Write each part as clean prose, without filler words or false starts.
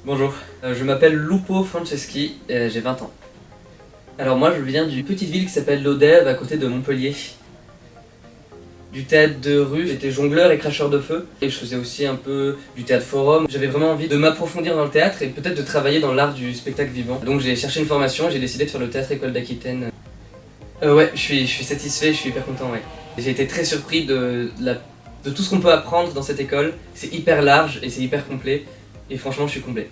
Bonjour, je m'appelle Lupo Franceschi et j'ai 20 ans. Alors moi je viens d'une petite ville qui s'appelle Lodève à côté de Montpellier. Du théâtre de rue, j'étais jongleur et cracheur de feu et je faisais aussi un peu du théâtre forum. J'avais vraiment envie de m'approfondir dans le théâtre et peut-être de travailler dans l'art du spectacle vivant. Donc j'ai cherché une formation et j'ai décidé de faire le théâtre école d'Aquitaine. Ouais, je suis satisfait, je suis hyper content, ouais. J'ai été très surpris de tout ce qu'on peut apprendre dans cette école. C'est hyper large et c'est hyper complet et franchement je suis comblé.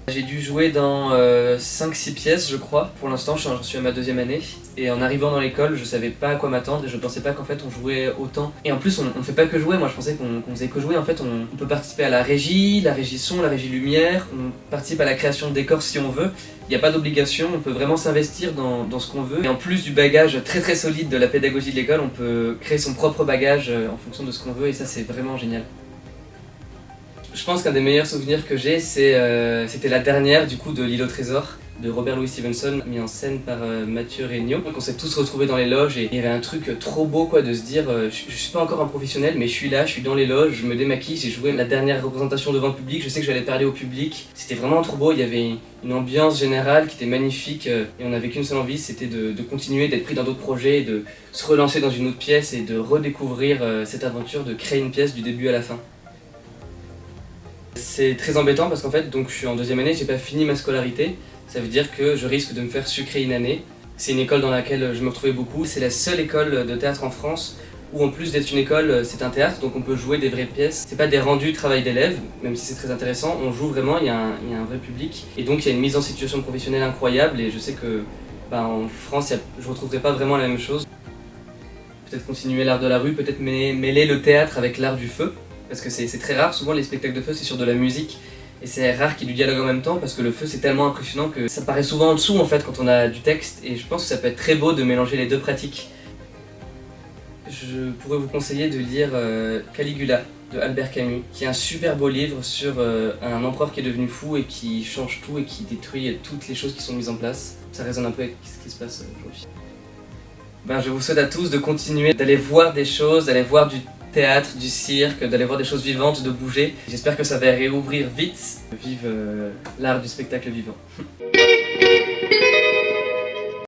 J'ai dû jouer dans 5-6 pièces je crois, pour l'instant j'en suis à ma 2e année. Et en arrivant dans l'école je savais pas à quoi m'attendre et je pensais pas qu'en fait on jouait autant. Et en plus on fait pas que jouer, moi je pensais qu'on faisait que jouer, en fait on peut participer à la régie son, la régie lumière, on participe à la création de décors si on veut. Il n'y a pas d'obligation, on peut vraiment s'investir dans ce qu'on veut. Et en plus du bagage très très solide de la pédagogie de l'école, on peut créer son propre bagage en fonction de ce qu'on veut et ça c'est vraiment génial. Je pense qu'un des meilleurs souvenirs que j'ai, c'était la dernière du coup de L'Île au Trésor de Robert Louis Stevenson, mis en scène par Mathieu Regnault. Donc on s'est tous retrouvés dans les loges et il y avait un truc trop beau quoi, de se dire je suis pas encore un professionnel mais je suis là, je suis dans les loges, je me démaquille, j'ai joué la dernière représentation devant le public, je sais que j'allais parler au public. C'était vraiment trop beau, il y avait une ambiance générale qui était magnifique et on n'avait qu'une seule envie, c'était de continuer, d'être pris dans d'autres projets, de se relancer dans une autre pièce et de redécouvrir cette aventure, de créer une pièce du début à la fin. C'est très embêtant parce qu'en fait, donc, je suis en 2e année, j'ai pas fini ma scolarité. Ça veut dire que je risque de me faire sucrer une année. C'est une école dans laquelle je me retrouvais beaucoup. C'est la seule école de théâtre en France où en plus d'être une école, c'est un théâtre, donc on peut jouer des vraies pièces. C'est pas des rendus travail d'élèves, même si c'est très intéressant, on joue vraiment, il y a un vrai public. Et donc il y a une mise en situation professionnelle incroyable et je sais que en France, je retrouverai pas vraiment la même chose. Peut-être continuer l'art de la rue, peut-être mêler le théâtre avec l'art du feu. Parce que c'est très rare, souvent les spectacles de feu c'est sur de la musique et c'est rare qu'il y ait du dialogue en même temps parce que le feu c'est tellement impressionnant que ça paraît souvent en dessous en fait quand on a du texte et je pense que ça peut être très beau de mélanger les deux pratiques. Je pourrais vous conseiller de lire Caligula de Albert Camus qui est un super beau livre sur un empereur qui est devenu fou et qui change tout et qui détruit toutes les choses qui sont mises en place. Ça résonne un peu avec ce qui se passe aujourd'hui. Je vous souhaite à tous de continuer, d'aller voir des choses, d'aller voir du théâtre, du cirque, d'aller voir des choses vivantes, de bouger. J'espère que ça va réouvrir vite. Vive l'art du spectacle vivant.